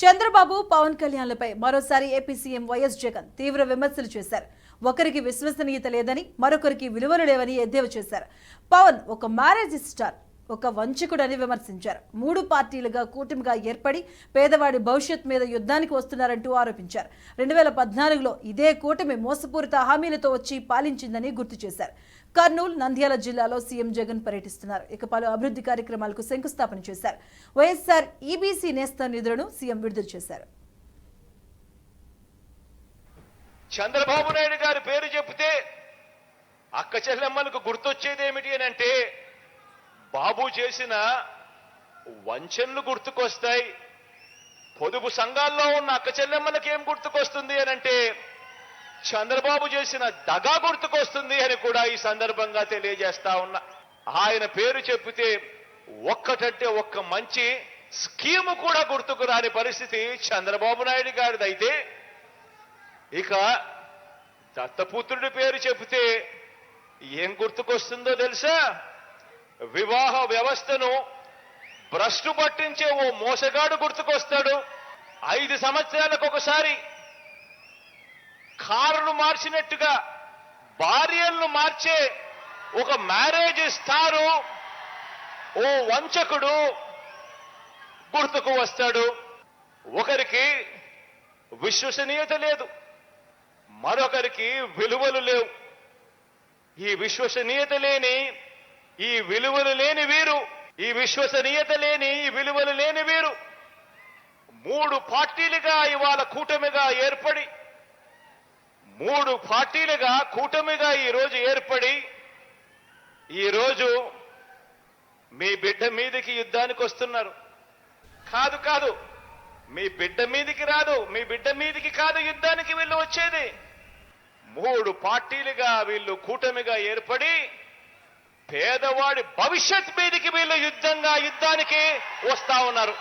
చంద్రబాబు పవన్ కళ్యాణ్లపై మరోసారి AP CM YS Jagan తీవ్ర విమర్శలు చేశారు. ఒకరికి విశ్వసనీయత లేదని, మరొకరికి విలువలు లేవని ఎద్దేవా చేశారు. పవన్ ఒక మ్యారేజ్ స్టార్, ఒక వంచకుడని విమర్శించారు. 3 పార్టీలుగా కూటమిగా ఏర్పడి పేదవాడి భవిష్యత్ మీద యుద్ధానికి వస్తున్నారంటూ ఆరోపించారు. 2014లో ఇదే కూటమి మోసపూరిత హామీలతో వచ్చి పాలించిందని గుర్తు చేశారు. కర్నూలు, నంద్యాల జిల్లాలో సీఎం జగన్ పర్యటిస్తున్నారు. ఇక పలు అభివృద్ధి కార్యక్రమాలకు శంకుస్థాపన చేశారు. వైఎస్ఆర్ ఈబీసీ నేస్తం నిధులను సీఎం విడుదల చేశారు. చంద్రబాబు నాయుడు గారి పేరు చెబితే అక్క చెల్లెమ్మలకు గుర్తొచ్చేది ఏమిటి అని అంటే బాబు చేసిన వంచనలు గుర్తుకొస్తాయి. పొదుపు సంఘాల్లో ఉన్న అక్క చెల్లెమ్మలకి ఏం గుర్తుకొస్తుంది అని అంటే చంద్రబాబు చేసిన దగా గుర్తుకొస్తుంది అని కూడా ఈ సందర్భంగా తెలియజేస్తా ఉన్నా. ఆయన పేరు చెప్పితే ఒక్కటంటే ఒక్క మంచి స్కీము కూడా గుర్తుకు రాని పరిస్థితి చంద్రబాబు నాయుడు గారిదైతే, ఇక దత్తపుత్రుడి పేరు చెబితే ఏం గుర్తుకొస్తుందో తెలుసా? వివాహ వ్యవస్థను భ్రష్టు పట్టించే ఓ మోసగాడు గుర్తుకొస్తాడు. 5 సంవత్సరాలకు ఒకసారి కారును మార్చినట్టుగా భార్యలను మార్చే ఒక మ్యారేజ్ స్టారు, ఓ వంచకుడు గుర్తుకు వస్తాడు. ఒకరికి విశ్వసనీయత లేదు, మరొకరికి విలువలు లేవు. ఈ విశ్వసనీయత లేని, ఈ విలువలు లేని వీరు, ఈ విశ్వసనీయత లేని, ఈ విలువలు లేని వీరు 3 పార్టీలుగా ఇవాళ కూటమిగా ఏర్పడి, 3 పార్టీలుగా కూటమిగా ఈరోజు ఏర్పడి, ఈరోజు మీ బిడ్డ మీదకి యుద్ధానికి వస్తున్నారు. కాదు, మీ బిడ్డ మీదికి రాదు, మీ బిడ్డ మీదికి కాదు యుద్ధానికి వీళ్ళు వచ్చేది. 3 పార్టీలుగా వీళ్ళు కూటమిగా ఏర్పడి పేదవాడి భవిష్యత్ మీదికి వీళ్ళు యుద్ధానికి వస్తా ఉన్నారు.